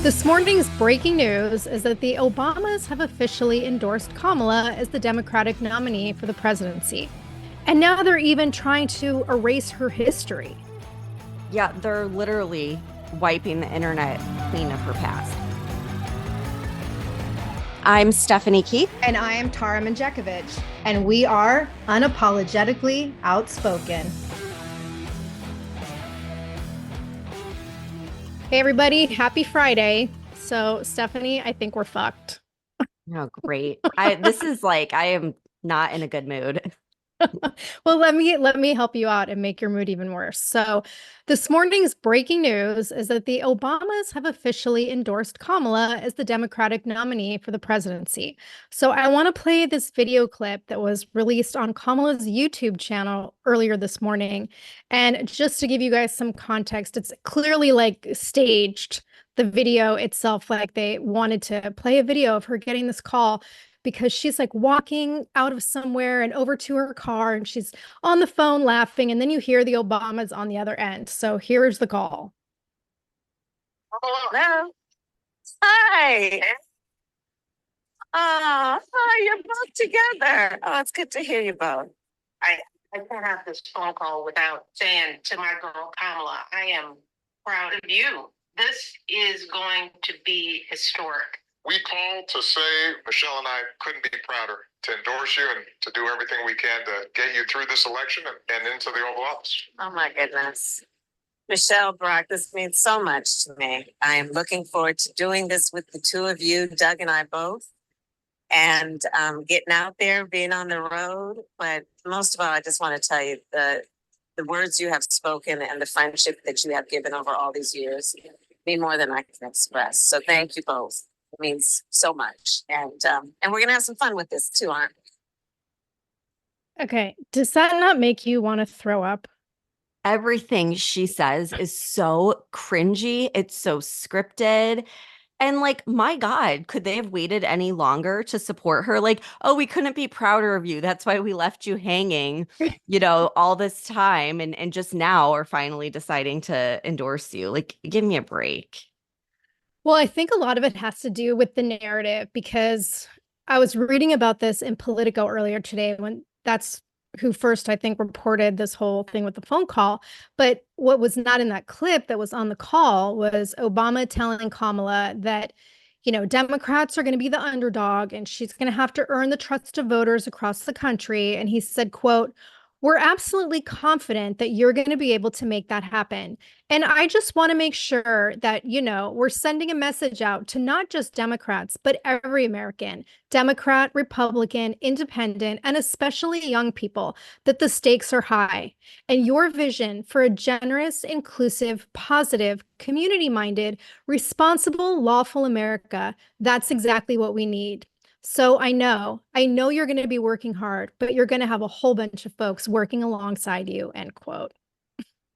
This morning's breaking news is that the Obamas have officially endorsed Kamala as the Democratic nominee for the presidency. And now they're even trying to erase her history. Yeah, they're literally wiping the internet clean of her past. I'm Stephanie Keith. And I am Tara Manjakovich. And we are unapologetically outspoken. Hey, everybody. Happy Friday. So, Stephanie, I think we're fucked. Oh, great. I am not in a good mood. Well, let me help you out and make your mood even worse. So, this morning's breaking news is that the Obamas have officially endorsed Kamala as the Democratic nominee for the presidency. So, I want to play this video clip that was released on Kamala's YouTube channel earlier this morning. And just to give you guys some context, it's clearly like staged. The video itself, like they wanted to play a video of her getting this call because she's like walking out of somewhere and over to her car and she's on the phone laughing. And then you hear the Obamas on the other end. So here's the call. Hello. Hi. Oh, you're both together. Oh, it's good to hear you both. I can't have this phone call without saying to my girl Kamala, I am proud of you. This is going to be historic. We called to say Michelle and I couldn't be prouder to endorse you and to do everything we can to get you through this election and into the Oval Office. Oh my goodness. Michelle, Brock, this means so much to me. I am looking forward to doing this with the two of you, Doug and I both, and getting out there, being on the road. But most of all, I just want to tell you the words you have spoken and the friendship that you have given over all these years mean more than I can express. So thank you both. It means so much. And we're gonna have some fun with this too, aren't we? Okay. Does that not make you want to throw up? Everything she says is so cringy. It's so scripted. And like, my God, could they have waited any longer to support her? Like, oh, we couldn't be prouder of you. That's why we left you hanging, all this time and just now are finally deciding to endorse you. Like, give me a break. Well, I think a lot of it has to do with the narrative because I was reading about this in Politico earlier today when that's who first, I think, reported this whole thing with the phone call. But what was not in that clip that was on the call was Obama telling Kamala that, Democrats are going to be the underdog and she's going to have to earn the trust of voters across the country. And he said, quote, "We're absolutely confident that you're going to be able to make that happen. And I just want to make sure that, we're sending a message out to not just Democrats, but every American, Democrat, Republican, independent, and especially young people, that the stakes are high. And your vision for a generous, inclusive, positive, community-minded, responsible, lawful America, that's exactly what we need. So I know you're going to be working hard, but you're going to have a whole bunch of folks working alongside you," end quote.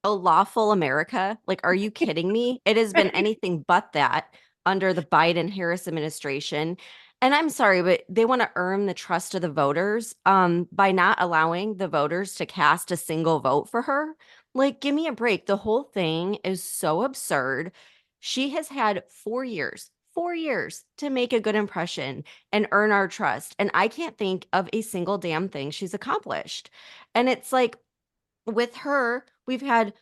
A lawful America? Like, are you kidding me? It has been anything but that under the Biden-Harris administration. And I'm sorry, but they want to earn the trust of the voters by not allowing the voters to cast a single vote for her. Like, give me a break. The whole thing is so absurd. She has had 4 years to make a good impression and earn our trust. And I can't think of a single damn thing she's accomplished. And it's like, with her, we've had,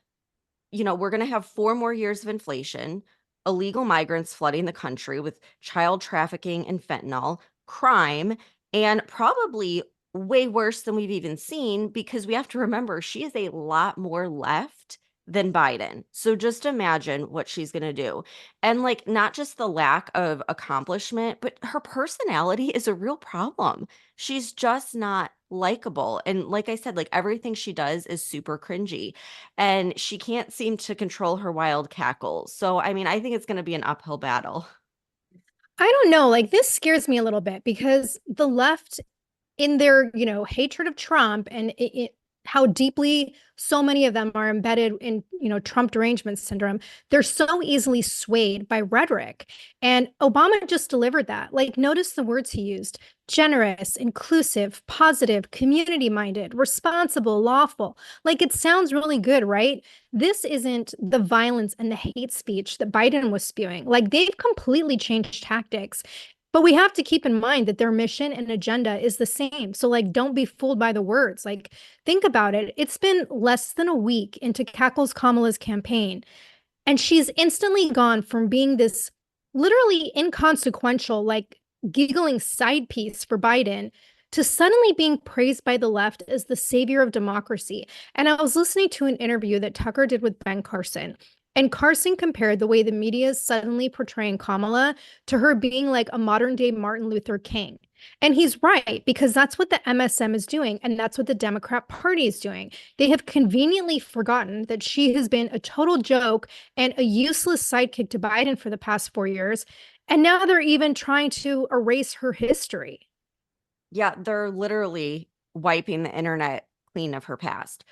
we're going to have 4 more years of inflation, illegal migrants flooding the country with child trafficking and fentanyl, crime, and probably way worse than we've even seen because we have to remember she is a lot more left than Biden. So just imagine what she's going to do. And like, not just the lack of accomplishment, but her personality is a real problem. She's just not likable. And like I said, like everything she does is super cringy and she can't seem to control her wild cackles. So, I mean, I think it's going to be an uphill battle. I don't know, like this scares me a little bit because the left in their, hatred of Trump and how deeply so many of them are embedded in, Trump derangement syndrome. They're so easily swayed by rhetoric. And Obama just delivered that. Like, notice the words he used: generous, inclusive, positive, community minded, responsible, lawful. Like, it sounds really good, right? This isn't the violence and the hate speech that Biden was spewing. Like, they've completely changed tactics. But we have to keep in mind that their mission and agenda is the same. So, like, don't be fooled by the words. Like, think about it. It's been less than a week into Kamala's campaign, and she's instantly gone from being this literally inconsequential, like, giggling side piece for Biden to suddenly being praised by the left as the savior of democracy. And I was listening to an interview that Tucker did with Ben Carson. And Carson compared the way the media is suddenly portraying Kamala to her being like a modern day Martin Luther King. And he's right, because that's what the MSM is doing. And that's what the Democrat Party is doing. They have conveniently forgotten that she has been a total joke and a useless sidekick to Biden for the past 4 years. And now they're even trying to erase her history. Yeah, they're literally wiping the internet clean of her past.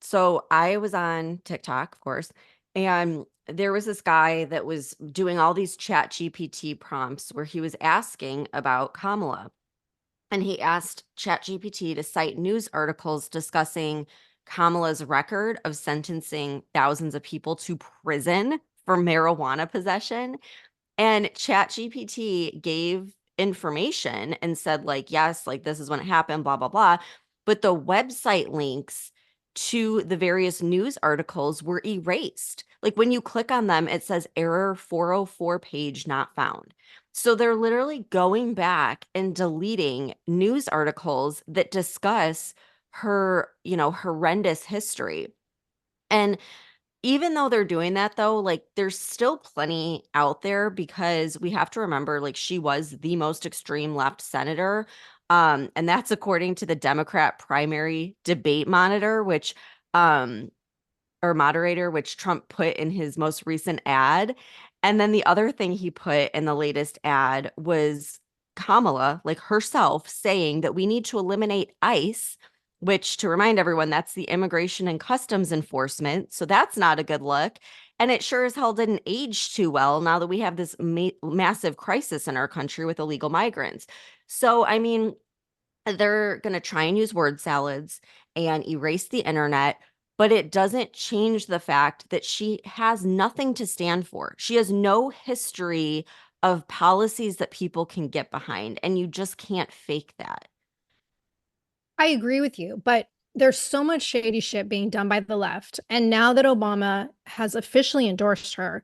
So I was on TikTok, of course, and there was this guy that was doing all these chat GPT prompts where he was asking about Kamala. And he asked ChatGPT to cite news articles discussing Kamala's record of sentencing thousands of people to prison for marijuana possession. And ChatGPT gave information and said, like, yes, like this is when it happened, blah, blah, blah. But the website links to the various news articles were erased. Like when you click on them, it says error 404 page not found. So they're literally going back and deleting news articles that discuss her, horrendous history. And even though they're doing that though, like there's still plenty out there, because we have to remember, like, she was the most extreme left senator. And that's according to the Democrat primary debate monitor, which or moderator, which Trump put in his most recent ad. And then the other thing he put in the latest ad was Kamala, like herself, saying that we need to eliminate ICE, which, to remind everyone, that's the Immigration and Customs Enforcement. So that's not a good look. And it sure as hell didn't age too well now that we have this massive crisis in our country with illegal migrants. So, I mean, they're going to try and use word salads and erase the internet, but it doesn't change the fact that she has nothing to stand for. She has no history of policies that people can get behind, and you just can't fake that. I agree with you, but there's so much shady shit being done by the left. And now that Obama has officially endorsed her,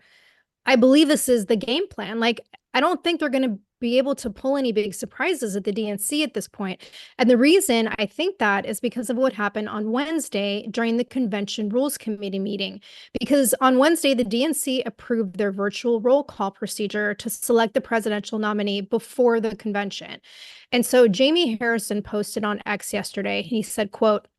I believe this is the game plan. Like, I don't think they're going to be able to pull any big surprises at the DNC at this point. And the reason I think that is because of what happened on Wednesday during the Convention Rules Committee meeting. Because on Wednesday, the DNC approved their virtual roll call procedure to select the presidential nominee before the convention. And so Jamie Harrison posted on X yesterday, he said, quote,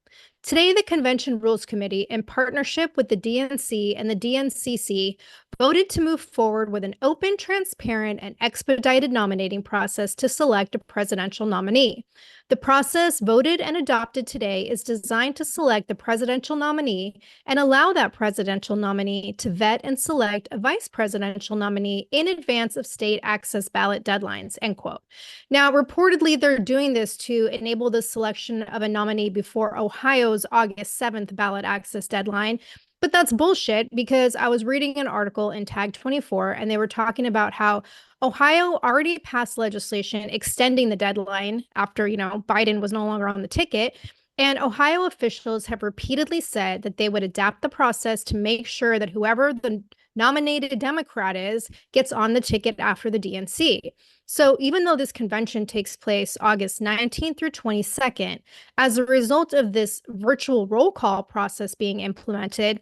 "Today, the Convention Rules Committee, in partnership with the DNC and the DNCC, voted to move forward with an open, transparent, and expedited nominating process to select a presidential nominee. The process voted and adopted today is designed to select the presidential nominee and allow that presidential nominee to vet and select a vice presidential nominee in advance of state access ballot deadlines," end quote. Now, reportedly, they're doing this to enable the selection of a nominee before Ohio's August 7th ballot access deadline. But that's bullshit, because I was reading an article in Tag 24 and they were talking about how Ohio already passed legislation extending the deadline after, Biden was no longer on the ticket. And Ohio officials have repeatedly said that they would adapt the process to make sure that whoever the nominated Democrat is gets on the ticket after the DNC. So even though this convention takes place August 19th through 22nd, as a result of this virtual roll call process being implemented,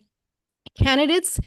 candidates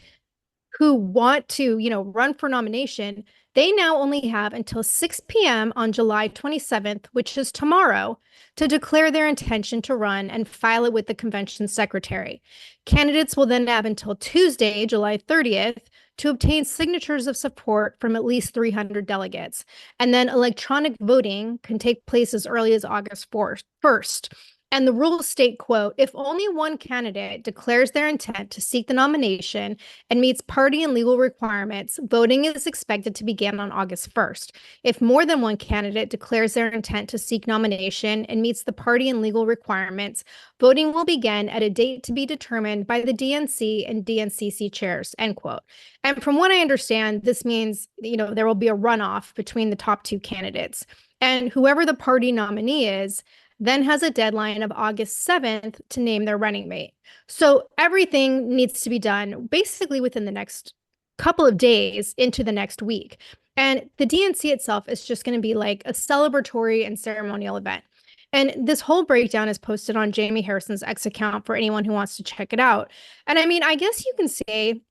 who want to, run for nomination, they now only have until 6 p.m. on July 27th, which is tomorrow, to declare their intention to run and file it with the convention secretary. Candidates will then have until Tuesday, July 30th, to obtain signatures of support from at least 300 delegates. And then electronic voting can take place as early as August 1st. And the rules state, quote, if only one candidate declares their intent to seek the nomination and meets party and legal requirements, voting is expected to begin on August 1st. If more than one candidate declares their intent to seek nomination and meets the party and legal requirements, voting will begin at a date to be determined by the DNC and DNCC chairs, end quote. And from what I understand, this means, there will be a runoff between the top two candidates. And whoever the party nominee is then has a deadline of August 7th to name their running mate. So everything needs to be done basically within the next couple of days into the next week. And the DNC itself is just going to be like a celebratory and ceremonial event. And this whole breakdown is posted on Jamie Harrison's X account for anyone who wants to check it out. And I mean, I guess you can say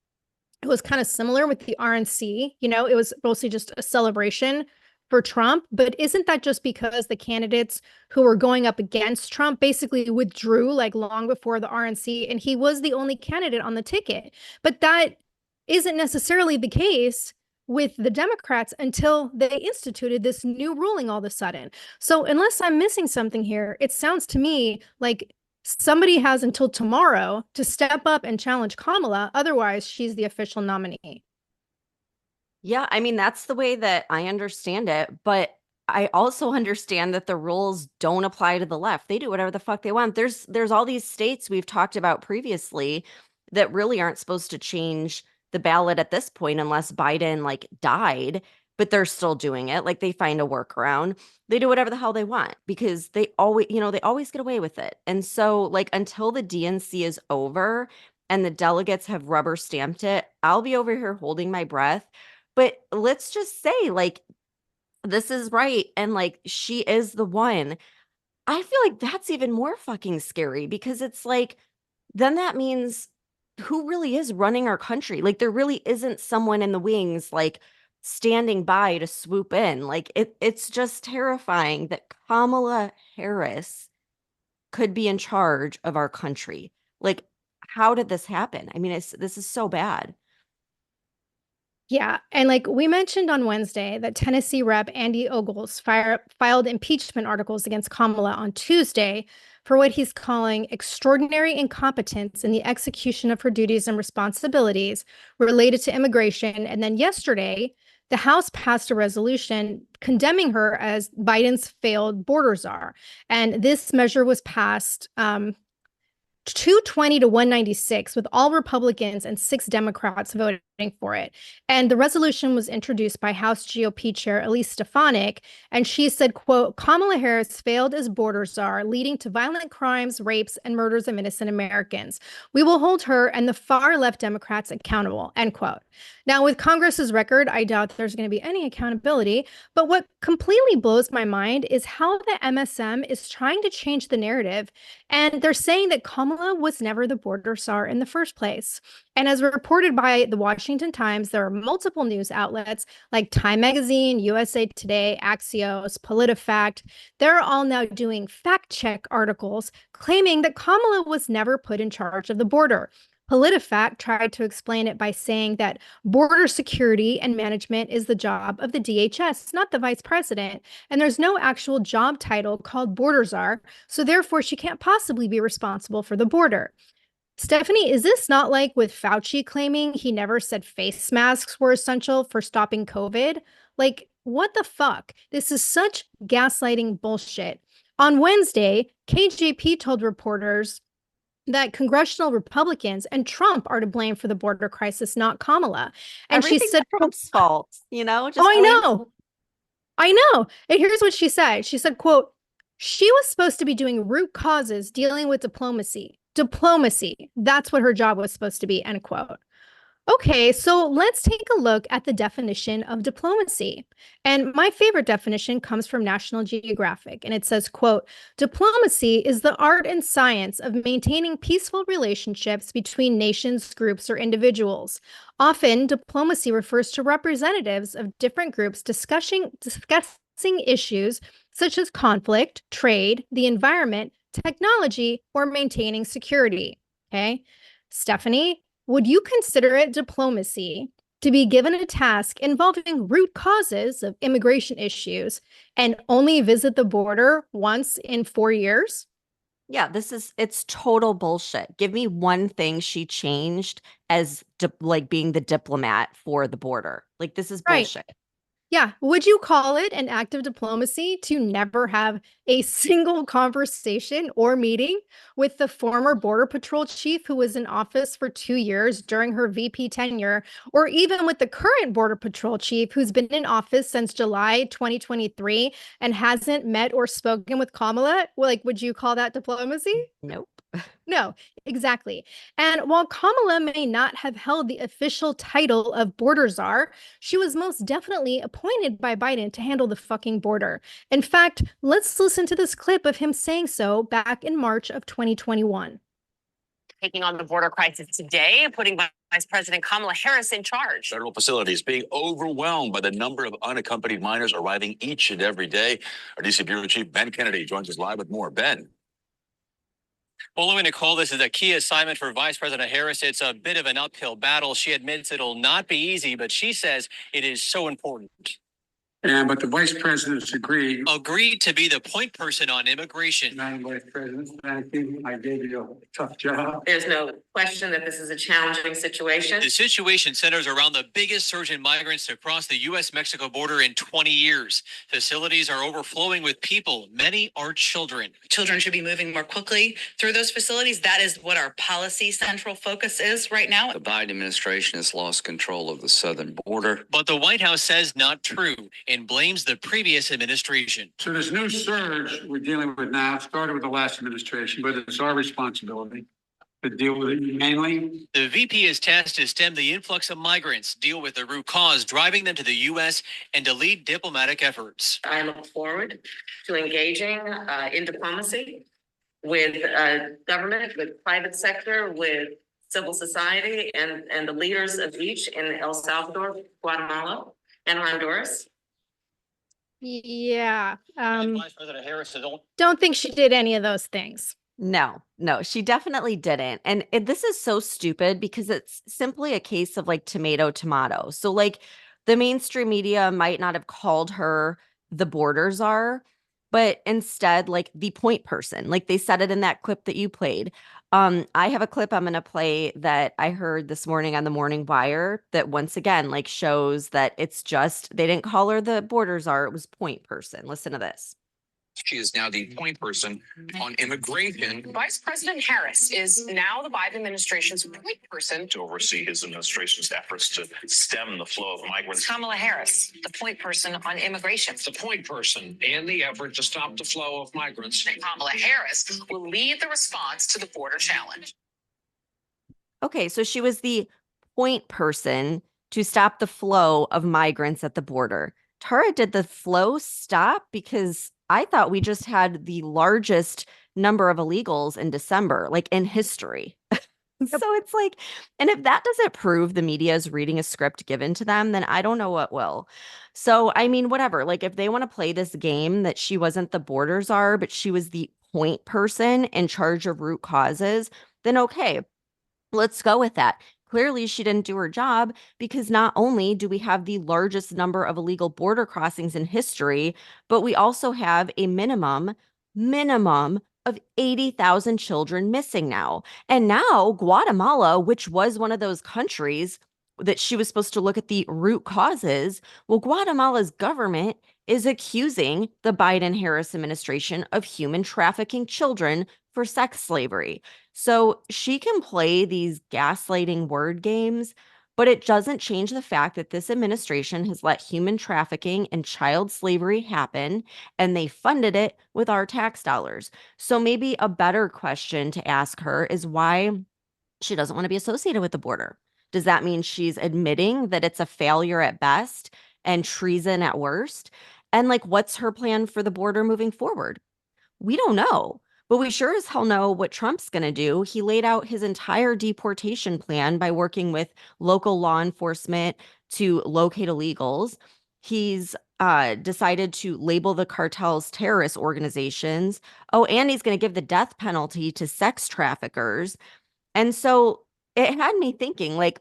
it was kind of similar with the RNC. It was mostly just a celebration for Trump. But isn't that just because the candidates who were going up against Trump basically withdrew like long before the RNC, and he was the only candidate on the ticket? But that isn't necessarily the case with the Democrats until they instituted this new ruling all of a sudden. So unless I'm missing something here, it sounds to me like somebody has until tomorrow to step up and challenge Kamala. Otherwise, she's the official nominee. Yeah, I mean, that's the way that I understand it. But I also understand that the rules don't apply to the left. They do whatever the fuck they want. There's all these states we've talked about previously that really aren't supposed to change the ballot at this point unless Biden like died, but they're still doing it. Like they find a workaround. They do whatever the hell they want because they always get away with it. And so like until the DNC is over and the delegates have rubber stamped it, I'll be over here holding my breath. But let's just say, like, this is right. And like, she is the one. I feel like that's even more fucking scary because it's like, then that means who really is running our country? Like, there really isn't someone in the wings, like, standing by to swoop in. Like, it's just terrifying that Kamala Harris could be in charge of our country. Like, how did this happen? I mean, this is so bad. Yeah. And like we mentioned on Wednesday, that Tennessee Rep. Andy Ogles filed impeachment articles against Kamala on Tuesday for what he's calling extraordinary incompetence in the execution of her duties and responsibilities related to immigration. And then yesterday, the House passed a resolution condemning her as Biden's failed border czar. And this measure was passed 220 to 196, with all Republicans and 6 Democrats voting for it. And the resolution was introduced by House GOP Chair Elise Stefanik, and she said, quote, Kamala Harris failed as border czar, leading to violent crimes, rapes, and murders of innocent Americans. We will hold her and the far left Democrats accountable, end quote. Now, with Congress's record, I doubt there's going to be any accountability, but what completely blows my mind is how the MSM is trying to change the narrative, and they're saying that Kamala was never the border czar in the first place. And as reported by the Washington Times, there are multiple news outlets like Time Magazine, USA Today, Axios, PolitiFact. They're all now doing fact check articles claiming that Kamala was never put in charge of the border. PolitiFact tried to explain it by saying that border security and management is the job of the DHS, not the vice president. And there's no actual job title called border czar, so therefore she can't possibly be responsible for the border. Stephanie, is this not like with Fauci claiming he never said face masks were essential for stopping COVID? Like, what the fuck? This is such gaslighting bullshit. On Wednesday, KJP told reporters that congressional Republicans and Trump are to blame for the border crisis, not Kamala. And she said, Trump's fault, just oh, I know. I know. And here's what she said. She said, quote, she was supposed to be doing root causes, dealing with diplomacy. Diplomacy. That's what her job was supposed to be, end quote. Okay, so let's take a look at the definition of diplomacy. And my favorite definition comes from National Geographic, and it says, quote, diplomacy is the art and science of maintaining peaceful relationships between nations, groups, or individuals. Often, diplomacy refers to representatives of different groups discussing issues such as conflict, trade, the environment, technology, or maintaining security. Okay, Stephanie, would you consider it diplomacy to be given a task involving root causes of immigration issues and only visit the border once in 4 years? Yeah, it's total bullshit. Give me one thing she changed as like being the diplomat for the border. Like, this is Right. bullshit. Yeah. Would you call it an act of diplomacy to never have a single conversation or meeting with the former Border Patrol chief who was in office for 2 years during her VP tenure, or even with the current Border Patrol chief who's been in office since July 2023 and hasn't met or spoken with Kamala? Like, would you call that diplomacy? Nope. No, exactly. And while Kamala may not have held the official title of border czar, she was most definitely appointed by Biden to handle the fucking border. In fact, let's listen to this clip of him saying so back in March of 2021. Taking on the border crisis today, putting Vice President Kamala Harris in charge. Federal facilities being overwhelmed by the number of unaccompanied minors arriving each and every day. Our DC Bureau Chief Ben Kennedy joins us live with more. Ben. Well, Louis Nicole, this is a key assignment for Vice President Harris. It's a bit of an uphill battle. She admits it'll not be easy, but she says it is so important. But the vice president's agreed. Agreed to be the point person on immigration. Madam Vice President, thank you. I gave you a tough job. There's no question that this is a challenging situation. The situation centers around the biggest surge in migrants to cross the U.S.-Mexico border in 20 years. Facilities are overflowing with people. Many are children. Children should be moving more quickly through those facilities. That is what our policy central focus is right now. The Biden administration has lost control of the southern border. But the White House says not true and blames the previous administration. So this new surge we're dealing with now started with the last administration, but it's our responsibility to deal with it humanely. The VP is tasked to stem the influx of migrants, deal with the root cause driving them to the U.S., and to lead diplomatic efforts. I look forward to engaging in diplomacy with government, with private sector, with civil society, and the leaders of each in El Salvador, Guatemala, and Honduras. Yeah. Vice President Harris Don't think she did any of those things. No, she definitely didn't. And this is so stupid because it's simply a case of like tomato. So like the mainstream media might not have called her the border czar, but instead like the point person, like they said it in that clip that you played. I have a clip I'm going to play that I heard this morning on the Morning Wire that once again like shows that it's just, they didn't call her the border czar, it was point person. Listen to this. She is now the point person on immigration. Vice President Harris is now the Biden administration's point person To oversee his administration's efforts to stem the flow of migrants. Kamala Harris, the point person on immigration. The point person and the effort to stop the flow of migrants. Kamala Harris will lead the response to the border challenge. Okay, so she was the point person to stop the flow of migrants at the border. Tara, did the flow stop? Because I thought we just had the largest number of illegals in December, like in history. So it's like, and if that doesn't prove the media is reading a script given to them, then I don't know what will. So, I mean, whatever, like if they want to play this game that she wasn't the border czar, but she was the point person in charge of root causes, then okay, let's go with that. Clearly, she didn't do her job because not only do we have the largest number of illegal border crossings in history, but we also have a minimum of 80,000 children missing now. And now Guatemala, which was one of those countries that she was supposed to look at the root causes, well, Guatemala's government is accusing the Biden-Harris administration of human trafficking children for sex slavery. So she can play these gaslighting word games, but it doesn't change the fact that this administration has let human trafficking and child slavery happen, and they funded it with our tax dollars. So maybe a better question to ask her is why she doesn't want to be associated with the border. Does that mean she's admitting that it's a failure at best and treason at worst? And like, what's her plan for the border moving forward? We don't know. But we sure as hell know what Trump's going to do. He laid out his entire deportation plan by working with local law enforcement to locate illegals. He's decided to label the cartels terrorist organizations. Oh, and he's going to give the death penalty to sex traffickers. And so it had me thinking, like,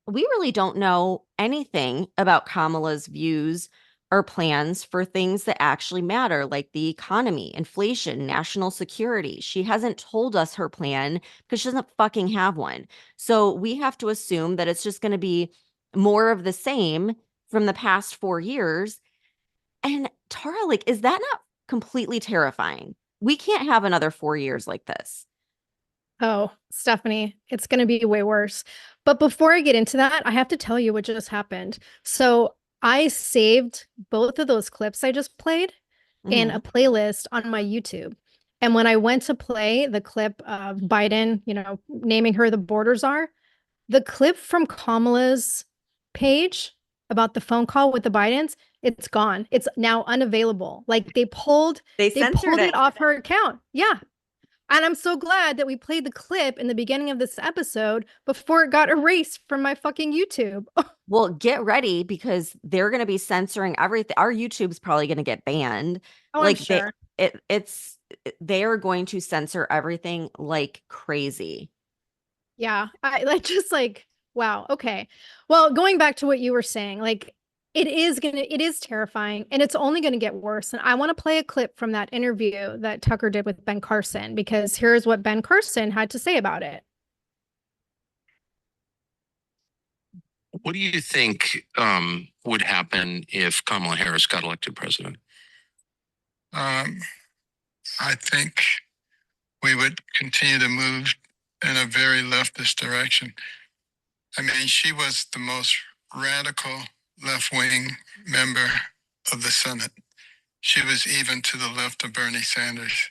we really don't know anything about Kamala's views or plans for things that actually matter, like the economy, inflation, national security. She hasn't told us her plan because she doesn't fucking have one. So we have to assume that it's just going to be more of the same from the past 4 years. And Tara, like, is that not completely terrifying? We can't have another 4 years like this. Oh, Stephanie, it's going to be way worse. But before I get into that, I have to tell you what just happened. So I saved both of those clips I just played in a playlist on my YouTube. And when I went to play the clip of Biden, naming her the border czar, the clip from Kamala's page about the phone call with the Bidens, it's gone. It's now unavailable. Like They they censored pulled it it. off her account. Yeah. And I'm so glad that we played the clip in the beginning of this episode before it got erased from my fucking YouTube. Well, get ready because they're going to be censoring everything. Our YouTube's probably going to get banned. Oh, I'm sure. They are going to censor everything like crazy. Yeah. I just like, wow. Okay. Well, going back to what you were saying, like it is terrifying and it's only going to get worse. And I want to play a clip from that interview that Tucker did with Ben Carson, because here's what Ben Carson had to say about it. What do you think would happen if Kamala Harris got elected president? I think we would continue to move in a very leftist direction. I mean, she was the most radical left-wing member of the Senate. She was even to the left of Bernie Sanders.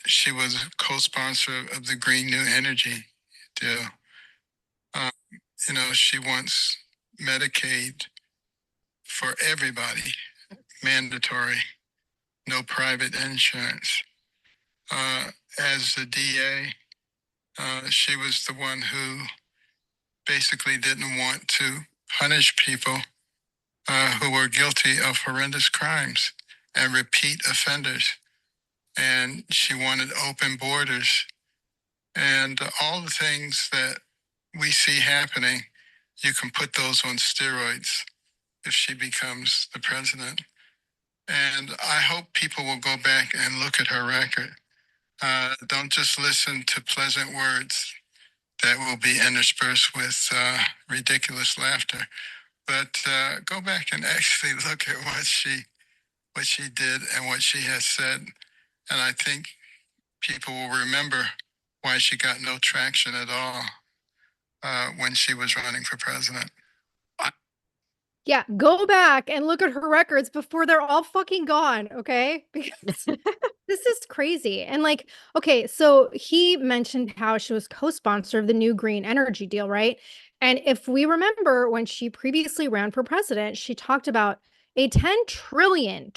She was a co-sponsor of the Green New Energy deal. She wants Medicaid for everybody, mandatory, no private insurance. As the DA, she was the one who basically didn't want to punish people who were guilty of horrendous crimes and repeat offenders. And she wanted open borders. And all the things that we see happening, you can put those on steroids if she becomes the president. And I hope people will go back and look at her record. Don't just listen to pleasant words that will be interspersed with ridiculous laughter, but go back and actually look at what she did and what she has said. And I think people will remember why she got no traction at all when she was running for president. Yeah, go back and look at her records before they're all fucking gone, okay? Because this is crazy. And like, okay, so he mentioned how she was co-sponsor of the new green energy deal, right? And if we remember when she previously ran for president, she talked about a $10 trillion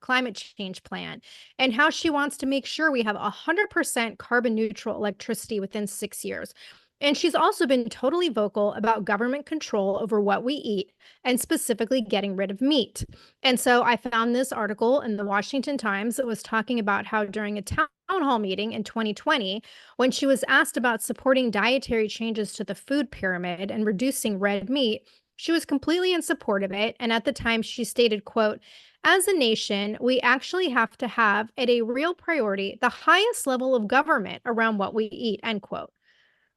climate change plan and how she wants to make sure we have 100% carbon neutral electricity within 6 years. And she's also been totally vocal about government control over what we eat and specifically getting rid of meat. And so I found this article in the Washington Times that was talking about how during a town hall meeting in 2020, when she was asked about supporting dietary changes to the food pyramid and reducing red meat, she was completely in support of it. And at the time she stated, quote, "As a nation, we actually have to have at a real priority the highest level of government around what we eat," end quote.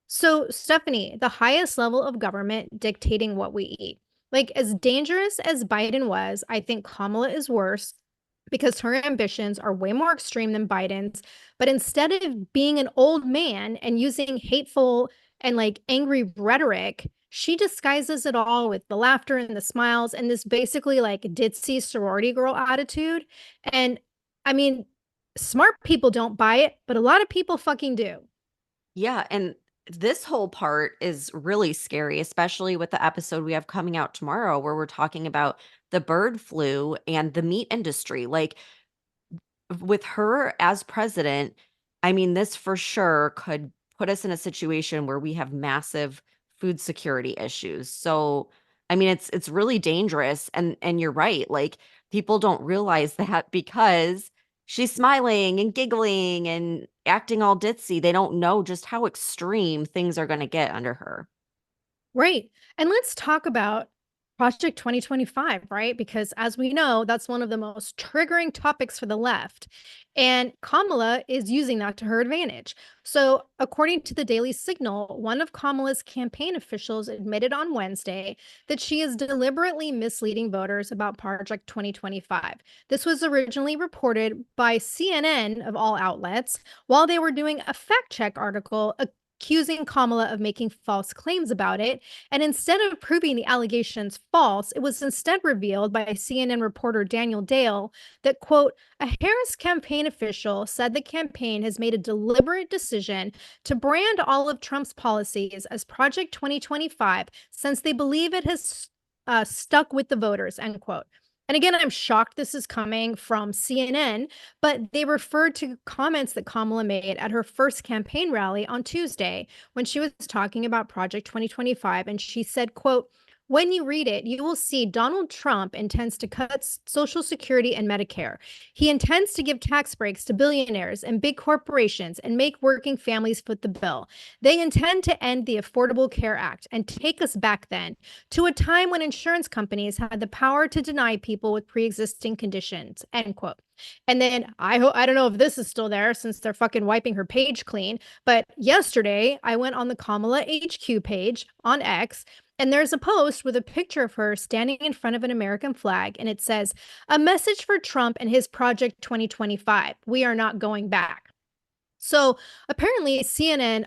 So, Stephanie, the highest level of government dictating what we eat. Like, as dangerous as Biden was, I think Kamala is worse because her ambitions are way more extreme than Biden's. But instead of being an old man and using hateful and like angry rhetoric, she disguises it all with the laughter and the smiles and this basically like ditzy sorority girl attitude. And I mean, smart people don't buy it, but a lot of people fucking do. Yeah, and this whole part is really scary, especially with the episode we have coming out tomorrow where we're talking about the bird flu and the meat industry. Like with her as president, I mean, this for sure could put us in a situation where we have massive food security issues. So, I mean, it's really dangerous and you're right. Like people don't realize that because she's smiling and giggling and acting all ditzy. They don't know just how extreme things are going to get under her. Right. And let's talk about Project 2025, right? Because as we know, that's one of the most triggering topics for the left. And Kamala is using that to her advantage. So, according to the Daily Signal, one of Kamala's campaign officials admitted on Wednesday that she is deliberately misleading voters about Project 2025. This was originally reported by CNN, of all outlets, while they were doing a fact check article accusing Kamala of making false claims about it. And instead of proving the allegations false, it was instead revealed by CNN reporter Daniel Dale that, quote, a Harris campaign official said the campaign has made a deliberate decision to brand all of Trump's policies as Project 2025 since they believe it has stuck with the voters, end quote. And again, I'm shocked this is coming from CNN, but they referred to comments that Kamala made at her first campaign rally on Tuesday when she was talking about Project 2025. And she said, quote, when you read it, you will see Donald Trump intends to cut Social Security and Medicare. He intends to give tax breaks to billionaires and big corporations and make working families foot the bill. They intend to end the Affordable Care Act and take us back then to a time when insurance companies had the power to deny people with pre-existing conditions, end quote. And then I don't know if this is still there since they're fucking wiping her page clean, but yesterday I went on the Kamala HQ page on X, and there's a post with a picture of her standing in front of an American flag, and it says, a message for Trump and his Project 2025. We are not going back. So apparently CNN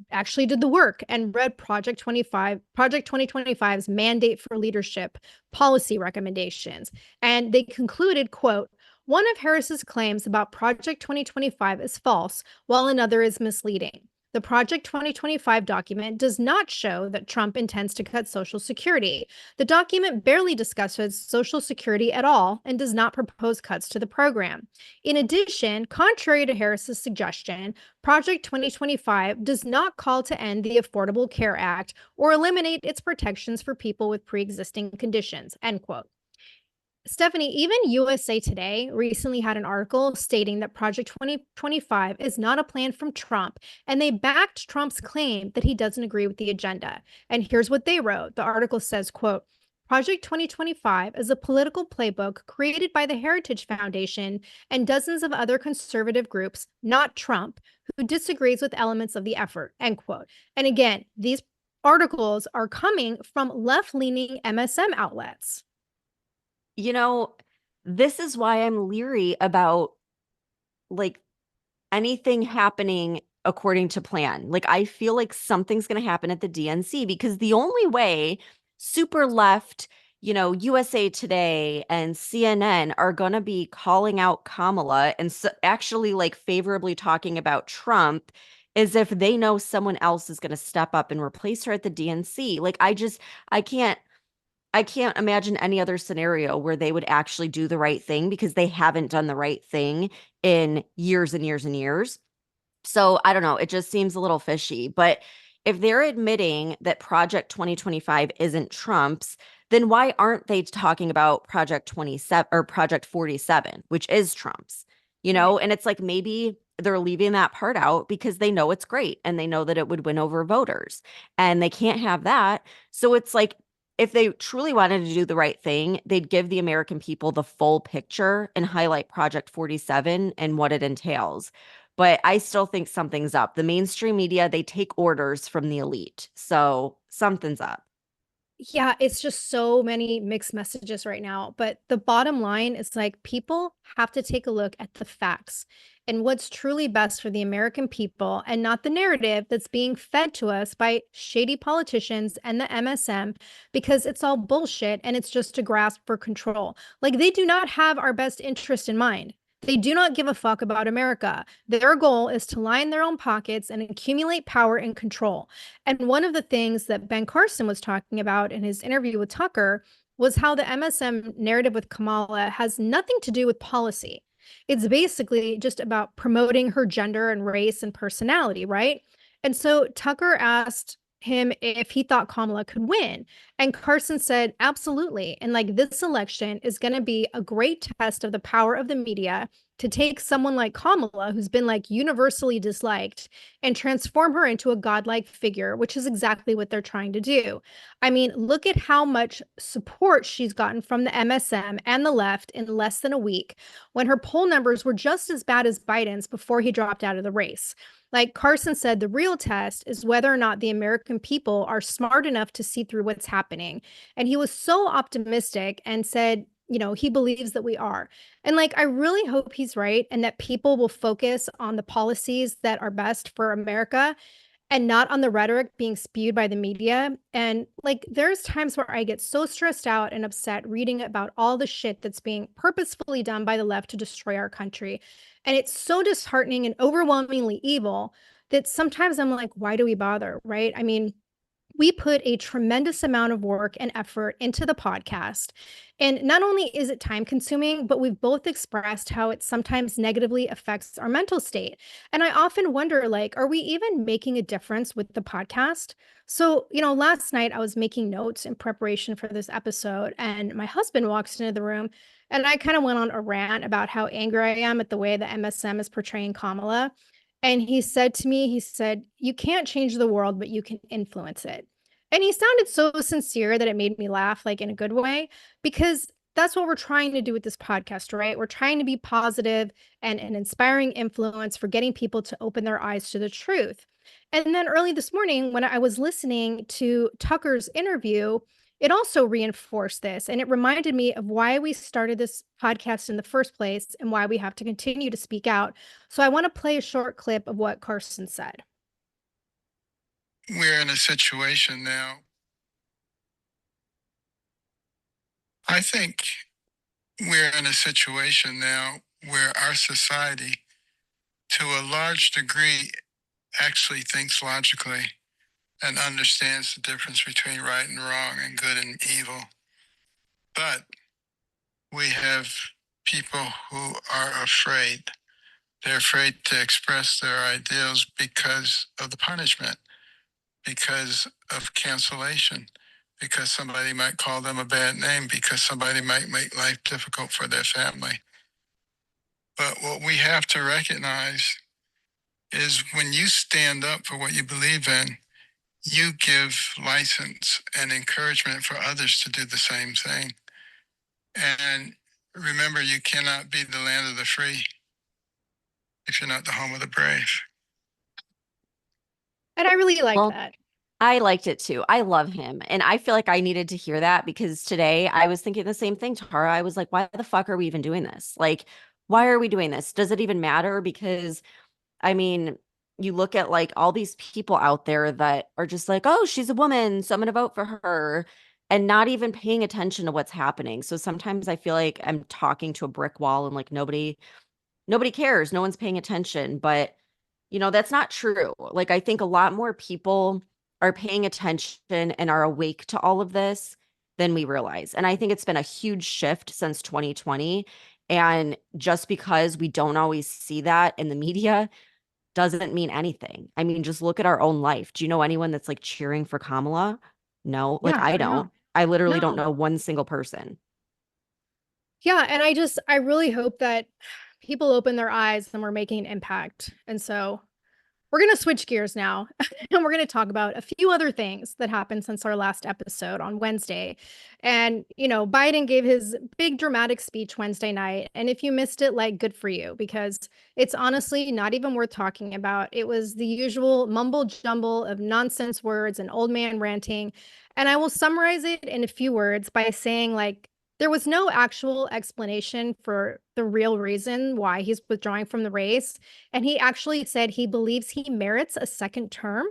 actually did the work and read Project 2025's mandate for leadership policy recommendations. And they concluded, quote, one of Harris's claims about Project 2025 is false, while another is misleading. The Project 2025 document does not show that Trump intends to cut Social Security. The document barely discusses Social Security at all and does not propose cuts to the program. In addition, contrary to Harris's suggestion, Project 2025 does not call to end the Affordable Care Act or eliminate its protections for people with pre-existing conditions, end quote. Stephanie, even USA Today recently had an article stating that Project 2025 is not a plan from Trump, and they backed Trump's claim that he doesn't agree with the agenda. And here's what they wrote. The article says, quote, Project 2025 is a political playbook created by the Heritage Foundation and dozens of other conservative groups, not Trump, who disagrees with elements of the effort, end quote. And again, these articles are coming from left-leaning MSM outlets. You know, this is why I'm leery about anything happening according to plan. I feel like something's going to happen at the DNC because the only way super left, USA Today and CNN are going to be calling out Kamala and actually favorably talking about Trump is if they know someone else is going to step up and replace her at the DNC. I can't imagine any other scenario where they would actually do the right thing because they haven't done the right thing in years and years and years. So I don't know. It just seems a little fishy. But if they're admitting that Project 2025 isn't Trump's, then why aren't they talking about Project 27 or Project 47, which is Trump's? Right. And it's maybe they're leaving that part out because they know it's great and they know that it would win over voters and they can't have that. So it's if they truly wanted to do the right thing, they'd give the American people the full picture and highlight Project 47 and what it entails. But I still think something's up. The mainstream media, they take orders from the elite. So something's up. Yeah, it's just so many mixed messages right now. But the bottom line is people have to take a look at the facts and what's truly best for the American people and not the narrative that's being fed to us by shady politicians and the MSM because it's all bullshit and it's just a grasp for control. They do not have our best interest in mind. They do not give a fuck about America. Their goal is to line their own pockets and accumulate power and control. And one of the things that Ben Carson was talking about in his interview with Tucker was how the MSM narrative with Kamala has nothing to do with policy. It's basically just about promoting her gender and race and personality, right? And so Tucker asked him if he thought Kamala could win. And Carson said, absolutely. And this election is going to be a great test of the power of the media to take someone like Kamala, who's been like universally disliked, and transform her into a godlike figure, which is exactly what they're trying to do. I mean, look at how much support she's gotten from the MSM and the left in less than a week, when her poll numbers were just as bad as Biden's before he dropped out of the race. Like Carson said, the real test is whether or not the American people are smart enough to see through what's happening. And he was so optimistic and said, he believes that we are. And like, I really hope he's right and that people will focus on the policies that are best for America and not on the rhetoric being spewed by the media. And like, there's times where I get so stressed out and upset reading about all the shit that's being purposefully done by the left to destroy our country. And it's so disheartening and overwhelmingly evil that sometimes I'm like, why do we bother? Right. I mean, we put a tremendous amount of work and effort into the podcast. And not only is it time consuming, but we've both expressed how it sometimes negatively affects our mental state. And I often wonder, like, are we even making a difference with the podcast? So, last night I was making notes in preparation for this episode, and my husband walks into the room, and I kind of went on a rant about how angry I am at the way the MSM is portraying Kamala. And he said to me, he said, "You can't change the world, but you can influence it." And he sounded so sincere that it made me laugh, like in a good way, because that's what we're trying to do with this podcast, right? We're trying to be positive and an inspiring influence for getting people to open their eyes to the truth. And then early this morning, when I was listening to Tucker's interview, it also reinforced this. And it reminded me of why we started this podcast in the first place and why we have to continue to speak out. So I want to play a short clip of what Carson said. We're in a situation now. I think we're in a situation now where our society, to a large degree, actually thinks logically and understands the difference between right and wrong and good and evil. But we have people who are afraid. They're afraid to express their ideals because of the punishment, because of cancellation, because somebody might call them a bad name, because somebody might make life difficult for their family. But what we have to recognize is when you stand up for what you believe in, you give license and encouragement for others to do the same thing. And remember, you cannot be the land of the free if you're not the home of the brave. And I really like Well, that. I liked it too. I love him. And I feel like I needed to hear that because today I was thinking the same thing, Tara. I was like, why the fuck are we even doing this? Like, why are we doing this? Does it even matter? Because, I mean, you look at like all these people out there that are just like, oh, she's a woman, so I'm going to vote for her, and not even paying attention to what's happening. So sometimes I feel like I'm talking to a brick wall and like nobody cares. No one's paying attention. But, that's not true. Like, I think a lot more people are paying attention and are awake to all of this than we realize. And I think it's been a huge shift since 2020. And just because we don't always see that in the media doesn't mean anything. I mean, just look at our own life. Do you know anyone that's like cheering for Kamala? No, like Yeah, I I don't. know. I literally don't No. know one single person. Yeah, and I really hope that people open their eyes and we're making an impact. And so we're going to switch gears now and we're going to talk about a few other things that happened since our last episode on Wednesday. And, Biden gave his big dramatic speech Wednesday night. And if you missed it, like, good for you, because it's honestly not even worth talking about. It was the usual mumble jumble of nonsense words and old man ranting. And I will summarize it in a few words by saying, like, there was no actual explanation for the real reason why he's withdrawing from the race. And he actually said he believes he merits a second term,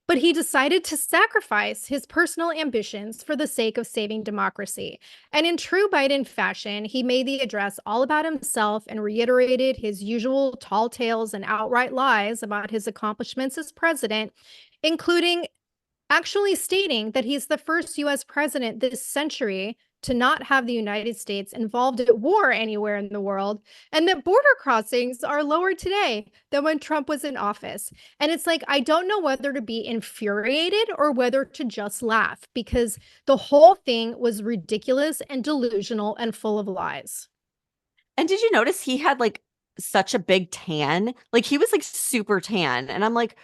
but he decided to sacrifice his personal ambitions for the sake of saving democracy. And in true Biden fashion, he made the address all about himself and reiterated his usual tall tales and outright lies about his accomplishments as president, including actually stating that he's the first US president this century to not have the United States involved at war anywhere in the world, and that border crossings are lower today than when Trump was in office. And it's like, I don't know whether to be infuriated or whether to just laugh, because the whole thing was ridiculous and delusional and full of lies. And did you notice he had like such a big tan. Like he was like super tan. And I'm like,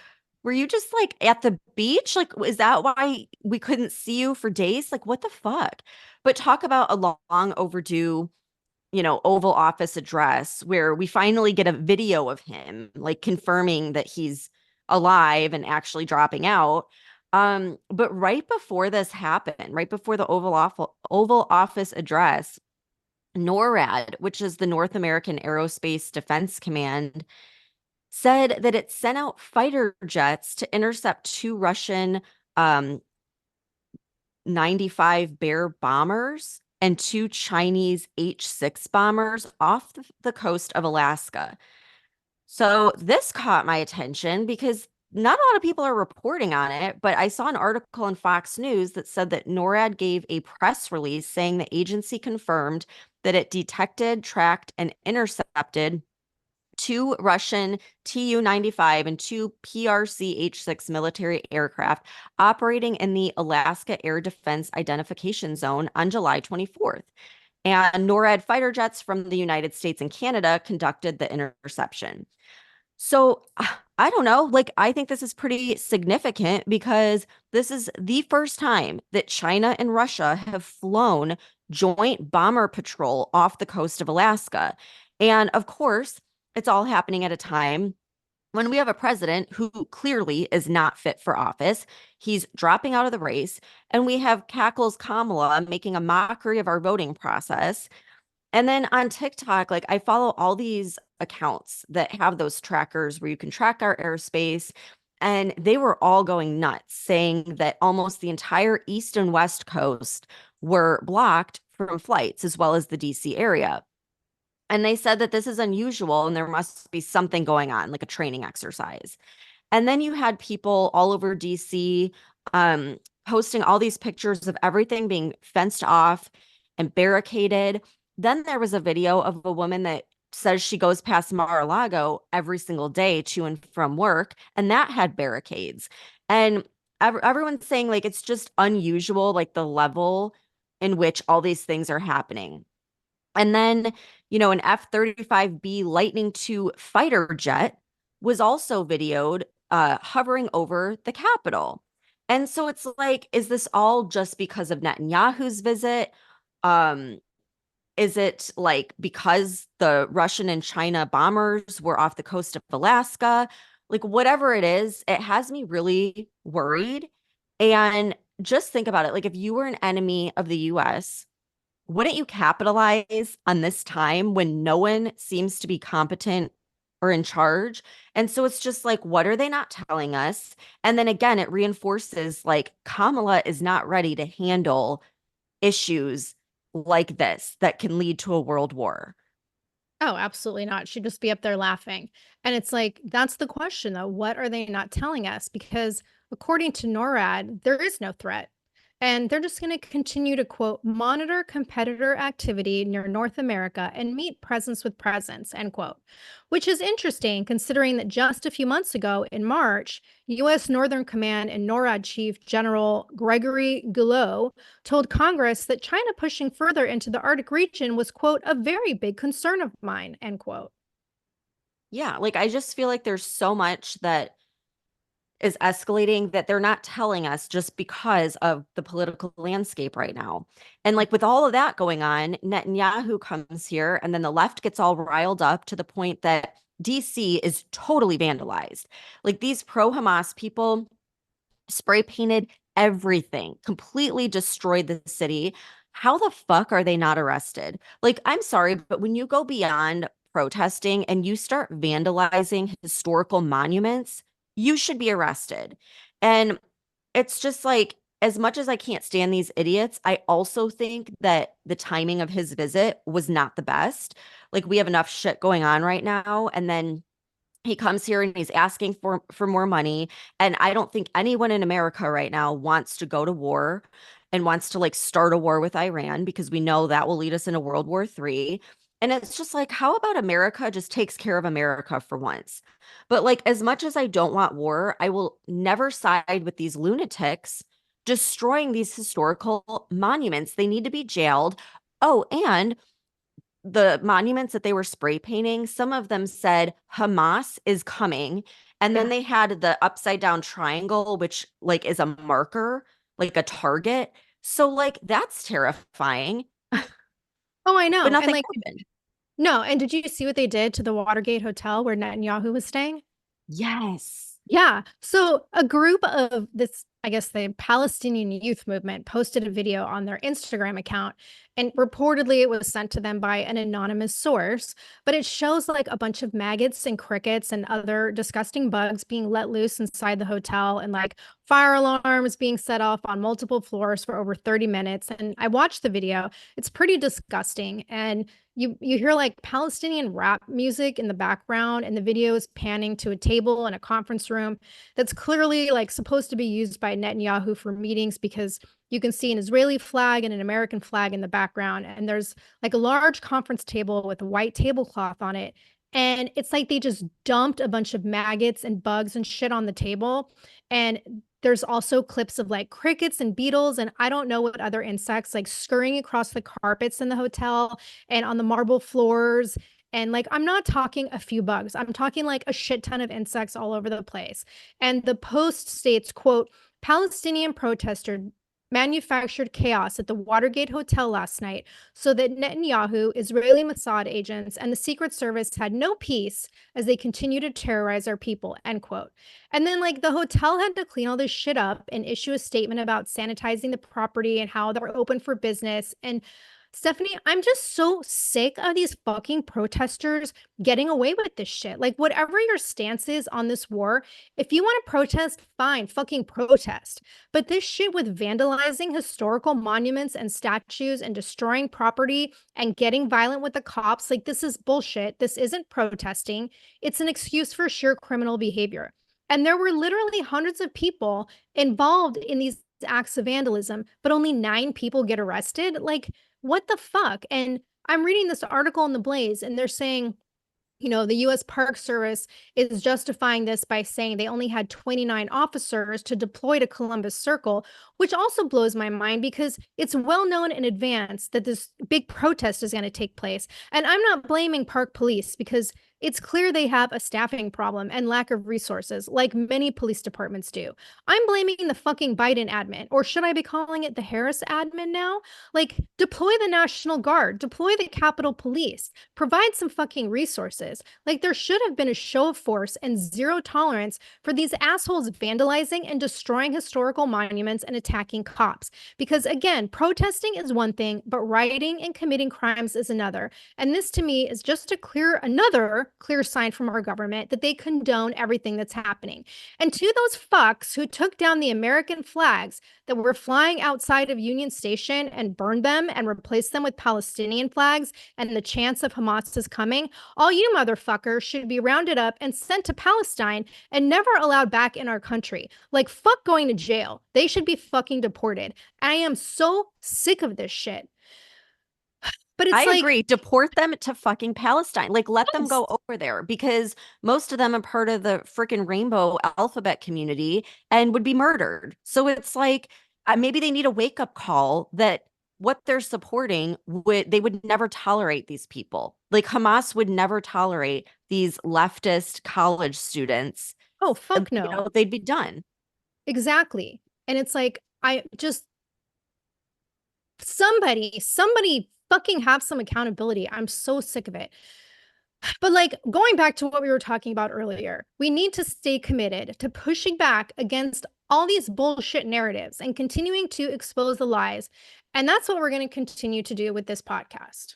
were you just like at the beach? Like, is that why we couldn't see you for days? Like, what the fuck? But talk about a long overdue, Oval Office address where we finally get a video of him like confirming that he's alive and actually dropping out. But right before this happened, right before the Oval Office address, NORAD, which is the North American Aerospace Defense Command, said that it sent out fighter jets to intercept two Russian 95 Bear bombers and two Chinese H-6 bombers off the coast of Alaska. So this caught my attention because not a lot of people are reporting on it, but I saw an article on Fox News that said that NORAD gave a press release saying the agency confirmed that it detected, tracked, and intercepted two Russian Tu-95 and two PRC H-6 military aircraft operating in the Alaska Air Defense Identification Zone on July 24th. And NORAD fighter jets from the United States and Canada conducted the interception. So I don't know, like I think this is pretty significant because this is the first time that China and Russia have flown joint bomber patrol off the coast of Alaska. And of course, it's all happening at a time when we have a president who clearly is not fit for office. He's dropping out of the race, and we have Cackle's Kamala making a mockery of our voting process. And then on TikTok, like I follow all these accounts that have those trackers where you can track our airspace. And they were all going nuts, saying that almost the entire East and West Coast were blocked from flights, as well as the DC area. And they said that this is unusual and there must be something going on, like a training exercise. And then you had people all over DC posting all these pictures of everything being fenced off and barricaded. Then there was a video of a woman that says she goes past Mar-a-Lago every single day to and from work, and that had barricades. And everyone's saying like it's just unusual, like the level in which all these things are happening. And then, an F-35B Lightning II fighter jet was also videoed hovering over the Capitol. And so it's like, is this all just because of Netanyahu's visit? Is it like because the Russian and China bombers were off the coast of Alaska? Like, whatever it is, it has me really worried. And just think about it. Like, if you were an enemy of the US, wouldn't you capitalize on this time when no one seems to be competent or in charge? And so it's just like, what are they not telling us? And then again, it reinforces like Kamala is not ready to handle issues like this that can lead to a world war. Oh, absolutely not. She'd just be up there laughing. And it's like, that's the question, though. What are they not telling us? Because according to NORAD, there is no threat. And they're just going to continue to, quote, monitor competitor activity near North America and meet presence with presence, end quote. Which is interesting considering that just a few months ago in March, U.S. Northern Command and NORAD Chief General Gregory Goulot told Congress that China pushing further into the Arctic region was, quote, a very big concern of mine, end quote. Yeah, like I just feel like there's so much that is escalating that they're not telling us just because of the political landscape right now. And like with all of that going on, Netanyahu comes here and then the left gets all riled up to the point that DC is totally vandalized. Like these pro-Hamas people spray painted everything, completely destroyed the city. How the fuck are they not arrested? Like, I'm sorry, but when you go beyond protesting and you start vandalizing historical monuments, you should be arrested. And it's just like, as much as I can't stand these idiots, I also think that the timing of his visit was not the best. Like, we have enough shit going on right now. And then he comes here and he's asking for more money. And I don't think anyone in America right now wants to go to war and wants to like start a war with Iran because we know that will lead us into World War III. And it's just like, how about America just takes care of America for once? But like, as much as I don't want war, I will never side with these lunatics destroying these historical monuments. They need to be jailed. Oh, and the monuments that they were spray painting, some of them said Hamas is coming. And then they had the upside down triangle, which like is a marker, like a target. So like that's terrifying. Oh, I But know. And nothing like, happened. no. And did you see what they did to the Watergate Hotel where Netanyahu was staying? Yes. Yeah. So a group of this, I guess the Palestinian youth movement posted a video on their Instagram account, and reportedly it was sent to them by an anonymous source, but it shows like a bunch of maggots and crickets and other disgusting bugs being let loose inside the hotel, and like fire alarms being set off on multiple floors for over 30 minutes. And I watched the video. It's pretty disgusting. And you hear like Palestinian rap music in the background, and the video is panning to a table in a conference room that's clearly like supposed to be used by Netanyahu for meetings, because you can see an Israeli flag and an American flag in the background, and there's like a large conference table with a white tablecloth on it. And it's like they just dumped a bunch of maggots and bugs and shit on the table. And there's also clips of like crickets and beetles and I don't know what other insects like scurrying across the carpets in the hotel and on the marble floors. And like, I'm not talking a few bugs. I'm talking like a shit ton of insects all over the place. And the post states, quote, Palestinian protesters manufactured chaos at the Watergate Hotel last night so that Netanyahu, Israeli Mossad agents, and the Secret Service had no peace as they continue to terrorize our people, end quote. And then, like, the hotel had to clean all this shit up and issue a statement about sanitizing the property and how they're open for business. And Stephanie, I'm just so sick of these fucking protesters getting away with this shit. Like, whatever your stance is on this war, if you want to protest, fine, fucking protest. But this shit with vandalizing historical monuments and statues and destroying property and getting violent with the cops, like, this is bullshit. This isn't protesting. It's an excuse for sheer criminal behavior. And there were literally hundreds of people involved in these acts of vandalism, but only 9 people get arrested. Like, what the fuck? And I'm reading this article in the Blaze, and they're saying, you know, the US Park Service is justifying this by saying they only had 29 officers to deploy to Columbus Circle, which also blows my mind because it's well known in advance that this big protest is going to take place. And I'm not blaming Park Police because it's clear they have a staffing problem and lack of resources, like many police departments do. I'm blaming the fucking Biden admin, or should I be calling it the Harris admin now? Like, deploy the National Guard, deploy the Capitol Police, provide some fucking resources. Like, there should have been a show of force and zero tolerance for these assholes vandalizing and destroying historical monuments and attacking cops. Because again, protesting is one thing, but rioting and committing crimes is another. And this to me is just another clear sign from our government that they condone everything that's happening. And to those fucks who took down the American flags that were flying outside of Union Station and burned them and replaced them with Palestinian flags and the chance of Hamas is coming, all you motherfuckers should be rounded up and sent to Palestine and never allowed back in our country. Like, fuck going to jail. They should be fucking deported. I am so sick of this shit. But it's I like, agree. Deport them to fucking Palestine. Like, let them yes. go over there because most of them are part of the freaking rainbow alphabet community and would be murdered. So it's like maybe they need a wake up call that what they're supporting they would never tolerate these people. Like Hamas would never tolerate these leftist college students. Oh, fuck no. You know, they'd be done. Exactly. And it's like, I just, somebody fucking have some accountability. I'm so sick of it. But like, going back to what we were talking about earlier, we need to stay committed to pushing back against all these bullshit narratives and continuing to expose the lies. And that's what we're going to continue to do with this podcast.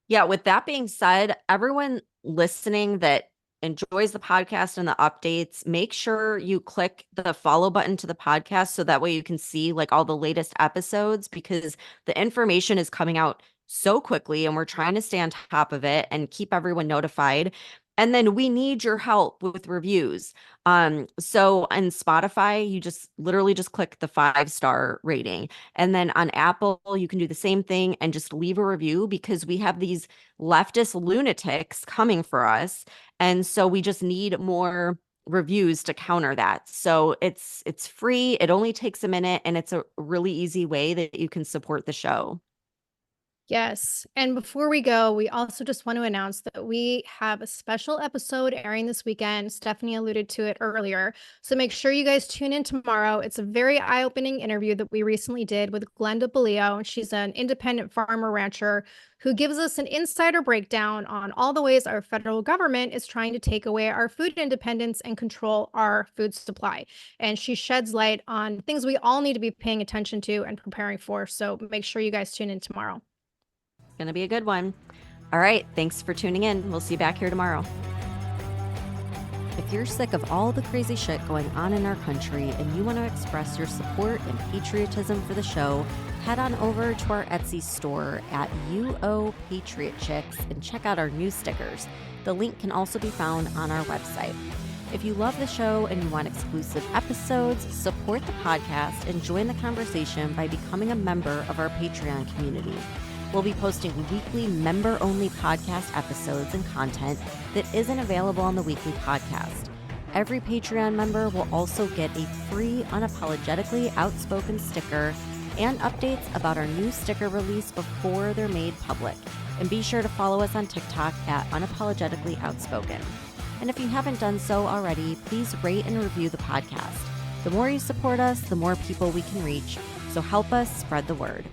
Yeah, with that being said, everyone listening that enjoys the podcast and the updates, make sure you click the follow button to the podcast so that way you can see like all the latest episodes, because the information is coming out so quickly and we're trying to stay on top of it and keep everyone notified. And then we need your help with reviews. So on Spotify, you just literally just click the 5-star rating. And then on Apple, you can do the same thing and just leave a review, because we have these leftist lunatics coming for us. And so we just need more reviews to counter that. So it's free. It only takes a minute and it's a really easy way that you can support the show. Yes. And before we go, we also just want to announce that we have a special episode airing this weekend. Stephanie alluded to it earlier. So make sure you guys tune in tomorrow. It's a very eye opening interview that we recently did with Glenda Baleo. She's an independent farmer rancher who gives us an insider breakdown on all the ways our federal government is trying to take away our food independence and control our food supply. And she sheds light on things we all need to be paying attention to and preparing for. So make sure you guys tune in tomorrow. Gonna be a good one. All right, thanks for tuning in. We'll see you back here tomorrow. If you're sick of all the crazy shit going on in our country and you want to express your support and patriotism for the show, head on over to our Etsy store at UO Patriot Chicks and check out our new stickers. The link can also be found on our website. If you love the show and you want exclusive episodes, support the podcast and join the conversation by becoming a member of our Patreon community. We'll be posting weekly member-only podcast episodes and content that isn't available on the weekly podcast. Every Patreon member will also get a free Unapologetically Outspoken sticker and updates about our new sticker release before they're made public. And be sure to follow us on TikTok at Unapologetically Outspoken. And if you haven't done so already, please rate and review the podcast. The more you support us, the more people we can reach. So help us spread the word.